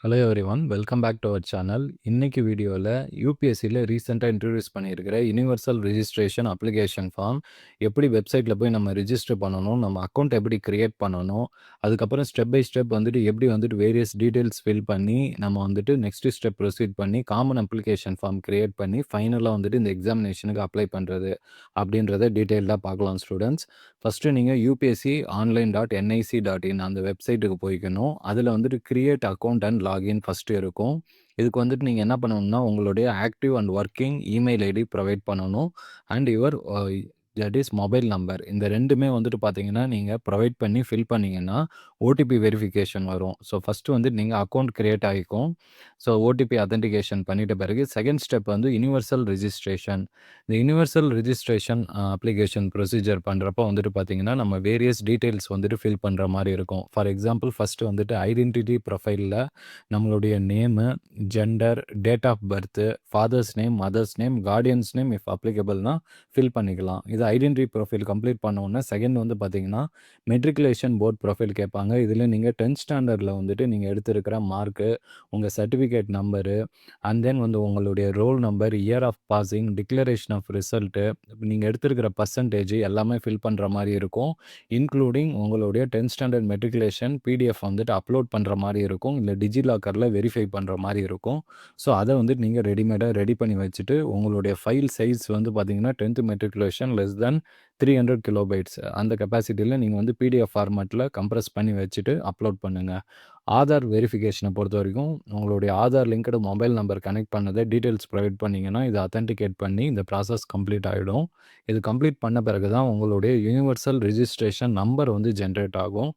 Hello everyone welcome back to our channel. இன்னைக்கு வீடியோவில் யூபிஎஸ்சியில் ரீசெண்டாக இன்ட்ரடியூஸ் பண்ணியிருக்கிற யுனிவர்சல் ரிஜிஸ்ட்ரேஷன் அப்ளிகேஷன் ஃபார்ம் எப்படி வெப்சைட்டில் போய் நம்ம ரிஜிஸ்டர் பண்ணணும், நம்ம அக்கௌண்ட் எப்படி கிரியேட் பண்ணணும், அதுக்கப்புறம் ஸ்டெப் பை ஸ்டெப் எப்படி வேரியஸ் டீட்டெயில்ஸ் ஃபில் பண்ணி நம்ம நெக்ஸ்ட் ஸ்டெப் ப்ரொசீட் பண்ணி காமன் அப்ளிகேஷன் ஃபார்ம் கிரியேட் பண்ணி ஃபைனலாக இந்த எக்ஸாமினேஷனுக்கு அப்ளை பண்ணுறது அப்படின்றத டீட்டெயில்டாக பார்க்கலாம் ஸ்டூடெண்ட்ஸ். ஃபஸ்ட்டு நீங்கள் UPSC online dot NIC dot in அந்த வெப்சைட்டுக்கு போய்க்கணும். அதில் create account and login first இருக்கும். இதுக்கு நீங்கள் என்ன பண்ணணும்னா, உங்களுடைய active and working email ID provide பண்ணணும். And your that is mobile number. இந்த 2மே பார்த்தீங்கன்னா, நீங்க ப்ரொவைட் பண்ணி ஃபில் பண்ணீங்கன்னா, ஓடிபி வெரிஃபிகேஷன் வரும். ஸோ ஃபஸ்ட்டு நீங்க அக்கவுண்ட் கிரியேட் ஆகிக்கும். ஸோ ஓடிபி அத்தென்டிகேஷன் பண்ணிட்ட பிறகு செகண்ட் ஸ்டெப் யுனிவர்சல் ரிஜிஸ்ட்ரேஷன். இந்த யுனிவர்சல் ரிஜிஸ்ட்ரேஷன் அப்ளிகேஷன் ப்ரொசீஜர் பண்ணுறப்போ பார்த்தீங்கன்னா, நம்ம வேரியஸ் டீட்டெயில்ஸ் ஃபில் பண்ணுற மாரி இருக்கும். ஃபார் எக்ஸாம்பிள் ஃபஸ்ட்டு ஐடென்டிட்டி ப்ரொஃபைலில் நம்மளுடைய name, gender, date of birth, father's name, mother's name, guardian's name if அப்ளிகபிள்னா ஃபில் பண்ணிக்கலாம். இது ஐடென்டிட்டி ப்ரொஃபைல் கம்ப்ளீட் பண்ண உடனே செகண்ட் பார்த்தீங்கன்னா, மெட்ரிகுலேஷன் போர்ட் ப்ரொஃபைல் கேட்பாங்க. இதில் நீங்கள் 10th ஸ்டாண்டர்டில் நீங்கள் எடுத்திருக்கிற மார்க்கு, உங்கள் சர்டிஃபிகேட் நம்பரு, அண்ட் தென் உங்களுடைய roll number, year of passing, declaration of result, நீங்கள் எடுத்திருக்கிற பர்சன்டேஜ் எல்லாமே ஃபில் பண்ணுற மாதிரி இருக்கும். இன்க்ளூடிங் உங்களுடைய 10th standard matriculation PDF upload பண்ணுற மாதிரி இருக்கும். இல்லை டிஜிலாக்கரில் வெரிஃபை பண்ணுற மாதிரி இருக்கும். ஸோ அதை நீங்கள் ரெடிமேடாக ரெடி பண்ணி வச்சுட்டு உங்களுடைய ஃபைல் சைஸ் பார்த்தீங்கன்னா 10th matriculation less than 300 kilobytes அந்த கெப்பாசிட்டியில் நீங்கள் பிடிஎஃப் ஃபார்மேட்டில் கம்ப்ரஸ் பண்ணி வச்சுட்டு அப்லோட் பண்ணுங்கள். ஆதார் வெரிஃபிகேஷனை பொறுத்த வரைக்கும் உங்களுடைய Aadhaar linked mobile number connect பண்ணதை டீட்டெயில்ஸ் ப்ரொவைட் பண்ணிங்கன்னா இதை அத்தென்டிகேட் பண்ணி இந்த ப்ராசஸ் கம்ப்ளீட் ஆகிடும். இது கம்ப்ளீட் பண்ண பிறகு தான் உங்களுடைய யுனிவர்சல் ரிஜிஸ்ட்ரேஷன் நம்பர் ஜென்ரேட் ஆகும்.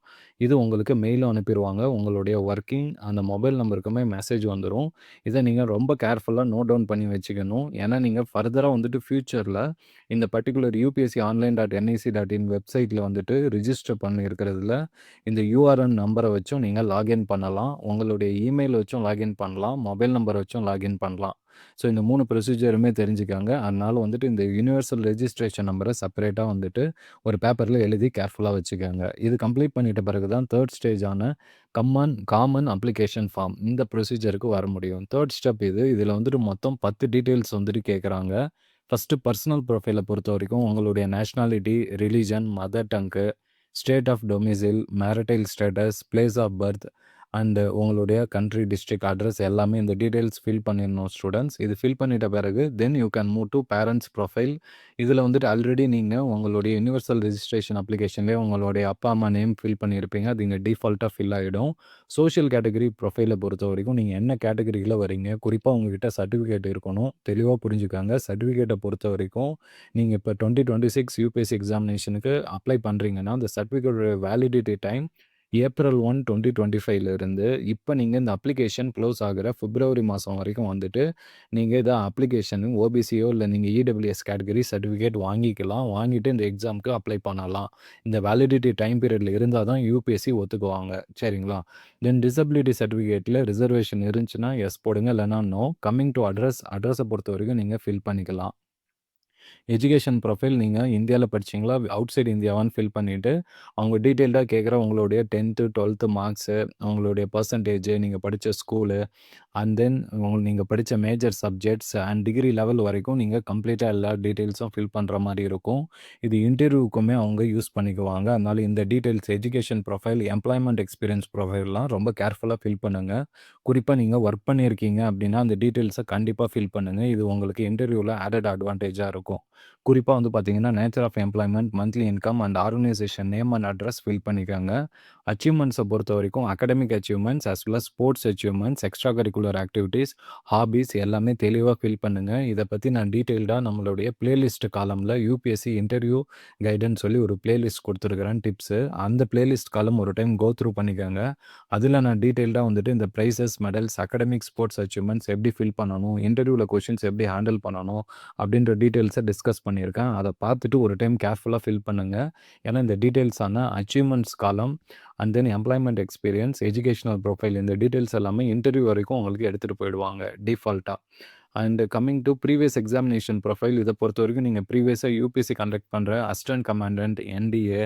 இது உங்களுக்கு மெயிலும் அனுப்பிடுவாங்க. உங்களுடைய ஒர்க்கிங் அந்த மொபைல் நம்பருக்குமே மெசேஜ் வந்துடும். இதை நீங்கள் ரொம்ப கேர்ஃபுல்லாக நோட் டவுன் பண்ணி வச்சுக்கணும். ஏன்னா நீங்கள் ஃபர்தராக ஃப்யூச்சரில் இந்த particular UPSC online dot NIC dot இன் வெப்சைட்டில் ரிஜிஸ்டர் பண்ணியிருக்கிறதுல இந்த யூஆர்என் நம்பரை வச்சும் நீங்கள் லாகின் பண்ணலாம். உங்களுடைய இமெயில் வச்சும் லாகின் பண்ணலாம். மொபைல் நம்பர் வச்சும் லாகின் பண்ணலாம். ஸோ இந்த 3 ப்ரொசீஜருமே தெரிஞ்சுக்காங்க. அதனால இந்த யுனிவர்சல் ரெஜிஸ்ட்ரேஷன் நம்பரை செப்பரேட்டாக ஒரு பேப்பரில் எழுதி கேர்ஃபுல்லாக வச்சுக்கோங்க. இது கம்ப்ளீட் பண்ணிட்ட பிறகு தான் தேர்ட் ஸ்டேஜான காமன் அப்ளிகேஷன் ஃபார்ம் இந்த ப்ரொசீஜருக்கு வர முடியும். தேர்ட் ஸ்டெப் இது. இதில் மொத்தம் 10 டீட்டெயில்ஸ் கேட்குறாங்க. ஃபஸ்ட்டு பர்சனல் ப்ரொஃபைலை பொறுத்த வரைக்கும் உங்களுடைய nationality, religion, mother tongue, state of domicile, marital status, place of birth and உங்களுடைய கண்ட்ரி, டிஸ்ட்ரிக்ட் அட்ரஸ் எல்லாமே இந்த டீட்டெயில்ஸ் ஃபில் பண்ணிடணும் ஸ்டூடெண்ட்ஸ். இது ஃபில் பண்ணிட்ட பிறகு then you can move to parents profile. இதில் ஆல்ரெடி நீங்கள் உங்களுடைய யுனிவர்சல் ரெஜிஸ்ட்ரேஷன் அப்ளிகேஷன்லேயே உங்களுடைய அப்பா அம்மா நேம் ஃபில் பண்ணியிருப்பீங்க. அது இங்கே டிஃபால்ட்டாக ஃபில் ஆகிடும். சோஷியல் கேட்டகரி ப்ரொஃபைலை பொறுத்த வரைக்கும் நீங்கள் என்ன கேட்டகரியில் வரீங்க, குறிப்பாக உங்ககிட்ட சர்டிஃபிகேட் இருக்கணும். தெளிவாக புரிஞ்சுக்காங்க. சர்டிஃபிகேட்டை பொறுத்த வரைக்கும் நீங்கள் இப்போ 2026 யூபிஎஸ்சி எக்ஸாமினேஷனுக்கு அப்ளை பண்ணுறீங்கன்னா அந்த சர்டிஃபிகேட்டோட வேலிடிட்டி டைம் ஏப்ரல் 1, 2025 இப்போ நீங்கள் இந்த அப்ளிகேஷன் க்ளோஸ் ஆகிற பிப்ரவரி மாதம் வரைக்கும் நீங்கள் இதை அப்ளிகேஷனு ஓபிசியோ இல்லை நீங்கள் இடபிள்யூஎஸ் கேட்டகரி சர்டிஃபிகேட் வாங்கிக்கலாம். வாங்கிட்டு இந்த எக்ஸாமுக்கு அப்ளை பண்ணலாம். இந்த வேலிடிட்டி டைம் பீரியடில் இருந்தால் தான் யூபிஎஸ்சி ஒத்துக்குவாங்க. சரிங்களா? தென் டிசபிலிட்டி சர்டிஃபிகேட்டில் ரிசர்வேஷன் இருந்துச்சுன்னா எஸ் போடுங்க, இல்லைனா நோ. கம்மிங் டு அட்ரஸை பொறுத்த வரைக்கும் நீங்கள் ஃபில் பண்ணிக்கலாம். எஜுகேஷன் ப்ரொஃபைல் நீங்கள் இந்தியாவில் படிச்சிங்களா, அவுட் சைடு இந்தியாவான்னு ஃபில் பண்ணிவிட்டு அவங்க டீட்டெயில்டாக கேட்குற உங்களுடைய 10th 12th மார்க்ஸு, உங்களுடைய பர்சன்டேஜு, நீங்கள் படித்த ஸ்கூலு, அண்ட் தென் நீங்கள் படித்த major subjects and degree level வரைக்கும் நீங்கள் கம்ப்ளீட்டாக எல்லா டீட்டெயில்ஸும் ஃபில் பண்ணுற மாதிரி இருக்கும். இது இன்டர்வியூக்குமே அவங்க யூஸ் பண்ணிக்குவாங்க. அதனால் இந்த details education profile, employment experience ப்ரொஃபைல்லாம் ரொம்ப கேர்ஃபுல்லாக ஃபில் பண்ணுங்கள். குறிப்பாக நீங்கள் ஒர்க் பண்ணியிருக்கீங்க அப்படின்னா அந்த டீட்டெயில்ஸை கண்டிப்பாக ஃபில் பண்ணுங்கள். இது உங்களுக்கு இன்டர்வியூவில் ஆடட் அட்வான்டேஜாக இருக்கும். குறிப்பாக பார்த்தீங்கன்னா nature of employment, monthly income and organisation name and address fill பண்ணிக்கோங்க. அச்சீவ்மெண்ட்ஸை பொறுத்த வரைக்கும் academic achievements as well as sports achievements, extracurricular activities, hobbies எல்லாமே தெளிவாக ஃபில் பண்ணுங்கள். இதை பற்றி நான் டீட்டெயில்டாக நம்மளுடைய பிளேலிஸ்ட் காலமில் யூபிஎஸ்சி இன்டர்வியூ கைடுன்னு சொல்லி ஒரு பிளேலிஸ்ட் கொடுத்துருக்குறேன் டிப்ஸு. அந்த பிளேலிஸ்ட் காலம் ஒரு டைம் கோ த்ரூ பண்ணிக்கோங்க. அதில் நான் டீட்டெயில்டாக இந்த prizes, medals, academic sports achievements எப்படி ஃபில் பண்ணணும், இன்டர்வியூவில் கொஷின்ஸ் எப்படி ஹேண்டில் பண்ணணும் அப்படின்ற டீட்டெயில்ஸை டிஸ்கஸ் பண்ணியிருக்கேன். அதை பார்த்துட்டு ஒரு டைம் கேர்ஃபுல்லாக ஃபில் பண்ணுங்கள். ஏன்னா இந்த டீட்டெயில்ஸான achievements column and then employment experience, educational profile இந்த டீட்டெயில்ஸ் எல்லாமே இன்டர்வியூ வரைக்கும் உங்களுக்கு எடுத்துகிட்டு போயிடுவாங்க டிஃபால்ட்டாக. And coming to previous examination profile இதை பொறுத்த வரைக்கும் நீங்கள் ப்ரீவியஸாக யூபிஎஸ்சி கண்டக்ட் பண்ணுற assistant commandant, NDA,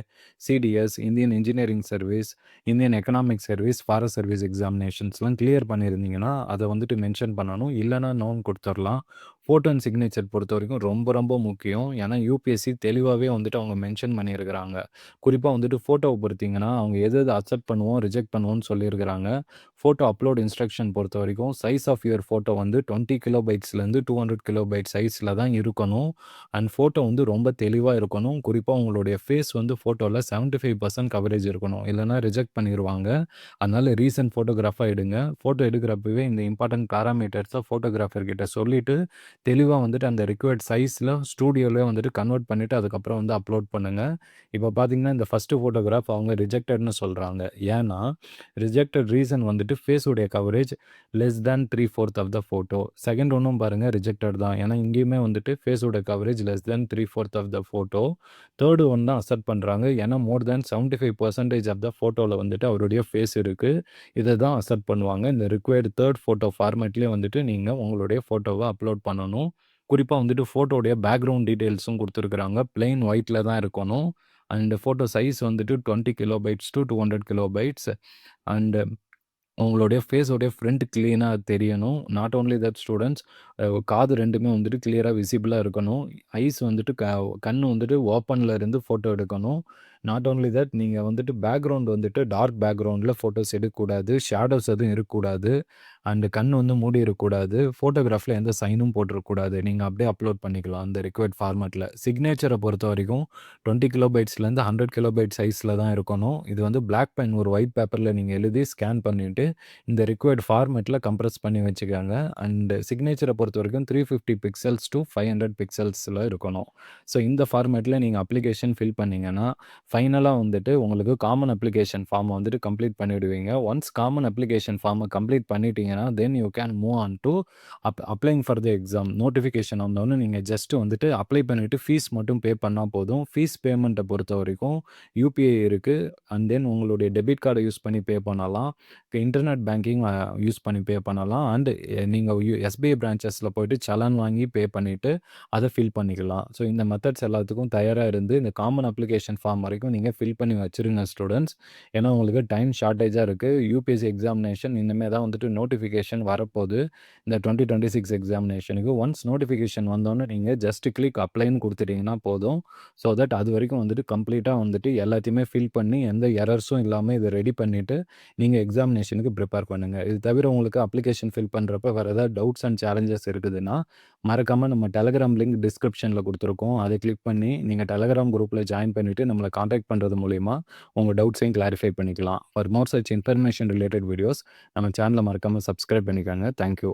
CDS, Indian engineering service, Indian economic service, forest service எக்ஸாமினேஷன்ஸ்லாம் கிளியர் பண்ணியிருந்தீங்கன்னா அதை வந்துட்டு மென்ஷன் பண்ணணும். இல்லைனா நோன் கொடுத்துடலாம். ஃபோட்டோ அண்ட் சிக்னேச்சர் பொறுத்த வரைக்கும் ரொம்ப ரொம்ப முக்கியம். ஏன்னா யூபிஎஸ்சி தெளிவாகவே வந்துட்டு அவங்க மென்ஷன் பண்ணியிருக்கிறாங்க. குறிப்பாக வந்துட்டு ஃபோட்டோவை பொறுத்தீங்கன்னா அவங்க எது எது அக்செப்ட் பண்ணுவோம், ரிஜெக்ட் பண்ணுவோம்னு சொல்லியிருக்கிறாங்க. ஃபோட்டோ அப்லோட் இன்ஸ்ட்ரக்ஷன் பொறுத்த வரைக்கும் சைஸ் ஆஃப் யுவர் ஃபோட்டோ வந்து 20 கிலோபைட்ஸ்லேருந்து 200 கிலோபைட் சைஸில் தான் இருக்கணும். அண்ட் ஃபோட்டோ வந்து ரொம்ப தெளிவாக இருக்கணும். குறிப்பாக உங்களுடைய ஃபேஸ் வந்து ஃபோட்டோவில் 75% கவரேஜ் இருக்கணும். இல்லைனா ரிஜெக்ட் பண்ணிடுவாங்க. அதனால் ரீசன்ட் ஃபோட்டோகிராஃபாக எடுங்க. ஃபோட்டோ எடுக்கிறப்பவே இந்த இம்பார்ட்டன்ட் பேராமீட்டர்ஸை ஃபோட்டோகிராஃபர் கிட்ட சொல்லிவிட்டு தெளிவாக வந்துட்டு அந்த ரிக்வயர்ட் சைஸில் ஸ்டூடியோவிலே வந்துட்டு கன்வெர்ட் பண்ணிவிட்டு அதுக்கப்புறம் வந்து அப்லோட் பண்ணுங்கள். இப்போ பார்த்தீங்கன்னா இந்த ஃபஸ்ட்டு ஃபோட்டோகிராஃப் அவங்க ரிஜெக்டட்னு சொல்கிறாங்க. ஏன்னா ரிஜெக்டட் ரீசன் வந்துட்டு ஃபேஸுடைய coverage less than 3/4 of the photo. Second ஒன்றும் பாருங்கள் ரிஜெக்டட் தான். ஏன்னா இங்கேயுமே வந்துட்டு ஃபேஸோட coverage less than 3/4 of the photo. Third one தான் அக்செப்ட் பண்ணுறாங்க. ஏன்னா மோர் தேன் 75% ஆஃப் த ஃபோட்டோவில் வந்துட்டு அவருடைய ஃபேஸ் இருக்குது. இதை தான் அக்செப்ட் பண்ணுவாங்க. இந்த ரிக்வயர்டு தேர்ட் ஃபோட்டோ ஃபார்மேட்லேயே வந்துட்டு நீங்கள் உங்களுடைய ஃபோட்டோவை அப்லோட் பண்ணணும். குறிப்பாக வந்துட்டு ஃபோட்டோடைய பேக்ரவுண்ட் டீட்டெயில்ஸும் கொடுத்துருக்குறாங்க. பிளெயின் ஒயிட்டில் தான் இருக்கணும். அண்ட் ஃபோட்டோ சைஸ் வந்துட்டு 20 கிலோபைட்ஸ் டு 200 கிலோபைட்ஸ். அண்டு உங்களுடைய ஃபேஸோடைய ஃப்ரண்ட் கிளீனாக தெரியணும். நாட் ஓன்லி தட் ஸ்டூடெண்ட்ஸ், காது ரெண்டுமே வந்துட்டு கிளியராக விசிபிளாக இருக்கணும். ஐஸ் வந்துட்டு கண் வந்துட்டு ஓப்பனில் இருந்து ஃபோட்டோ எடுக்கணும். நாட் ஓன்லி தட் நீங்கள் வந்துட்டு பேக்ரவுண்ட் வந்துட்டு டார்க் பேக்ரவுண்டில் ஃபோட்டோஸ் எடுக்கக்கூடாது. ஷேடோஸ் எதுவும் இருக்கக்கூடாது. அண்டு கண் வந்து மூடி இருக்கக்கூடாது. ஃபோட்டோகிராஃபில் எந்த சைனும் போட்டிருக்கக்கூடாது. நீங்கள் அப்படியே அப்லோட் பண்ணிக்கலாம் அந்த ரிக்வயர்ட் ஃபார்மேட்டில். சிக்னேச்சரை பொறுத்த வரைக்கும் 20 கிலோபைட்ஸ்லேருந்து 100 கிலோபைட் சைஸில் தான் இருக்கணும். இது வந்து பிளாக் பென் ஒரு ஒயிட் பேப்பரில் நீங்கள் எழுதி ஸ்கேன் பண்ணிவிட்டு இந்த ரிக்வயர்ட் ஃபார்மேட்டில் கம்ப்ரஸ் பண்ணி வச்சுக்கோங்க. அண்டு சிக்னேச்சரை பொறுத்த வரைக்கும் 350 பிக்சல்ஸ் டு 500 பிக்சல்ஸில் இருக்கணும். ஸோ இந்த ஃபார்மேட்டில் நீங்கள் அப்ளிகேஷன் ஃபில் பண்ணிங்கன்னா ஃபைனலாக வந்துட்டு உங்களுக்கு காமன் அப்ளிகேஷன் ஃபார்மை வந்துட்டு கம்ப்ளீட் பண்ணிவிடுவீங்க. ஒன்ஸ் காமன் அப்ளிகேஷன் ஃபார்மை கம்ப்ளீட் பண்ணிட்டீங்கன்னா தென் you can move on to அப்ளைங் for the exam. Notification வந்தோடனே நீங்கள் ஜஸ்ட்டு வந்துட்டு அப்ளை பண்ணிவிட்டு ஃபீஸ் மட்டும் பே பண்ணால் போதும். ஃபீஸ் பேமெண்ட்டை பொறுத்த வரைக்கும் யூபிஐ இருக்குது. அண்ட் தென் உங்களுடைய டெபிட் கார்டை யூஸ் பண்ணி பே பண்ணலாம். இன்டர்நெட் பேங்கிங் யூஸ் பண்ணி பே பண்ணலாம். அண்டு நீங்கள் எஸ்பிஐ பிரான்ச்சஸில் போய்ட்டு சலான் வாங்கி பே பண்ணிவிட்டு அதை ஃபில் பண்ணிக்கலாம். ஸோ இந்த மெத்தட்ஸ் எல்லாத்துக்கும் தயாராக இருந்து இந்த காமன் அப்ளிகேஷன் ஃபார்ம் வரைக்கும் நீங்கள் ஃபில் பண்ணி வச்சுருங்க ஸ்டூடெண்ட்ஸ். ஏன்னா உங்களுக்கு டைம் ஷார்ட்டேஜாக இருக்குது. யூபிஎஸ்சி எக்ஸாமினேஷன் இனிமேல் தான் வந்துட்டு நோட்டிஃபிகேஷன் வரப்போகுது இந்த 2026 எக்ஸாமினேஷனுக்கு. ஒன்ஸ் நோட்டிஃபிகேஷன் வந்தோன்னே நீங்கள் ஜஸ்ட் கிளிக் அப்ளைன்னு கொடுத்துட்டிங்கன்னா போதும். ஸோ தட் அது வரைக்கும் வந்துட்டு கம்ப்ளீட்டாக வந்துட்டு எல்லாத்தையுமே ஃபில் பண்ணி எந்த எரர்ஸும் இல்லாமல் இதை ரெடி பண்ணிவிட்டு நீங்கள் எக்ஸாமினேஷனுக்கு ப்ரிப்பேர் பண்ணுங்கள். இது தவிர உங்களுக்கு அப்ளிகேஷன் ஃபில் பண்ணுறப்ப வேறு ஏதாவது டவுட்ஸ் அண்ட் சேலஞ்சஸ் இருக்குதுன்னா மறக்காமல் நம்ம டெலகிராம் லிங்க் டிஸ்கிரிப்ஷனில் கொடுத்துருக்கோம். அதை கிளிக் பண்ணி நீங்கள் டெலகிராம் குரூப்பில் ஜாயின் பண்ணிவிட்டு நம்மளை காண்டாக்ட் பண்ணுறது மூலிமா உங்கள் டவுட்ஸையும் கிளாரிஃபை பண்ணிக்கலாம். For more such information related videos நம்ம சேனலை மறக்காமல் சப்ஸ்கிரைப் பண்ணிக்கோங்க. தேங்க்யூ.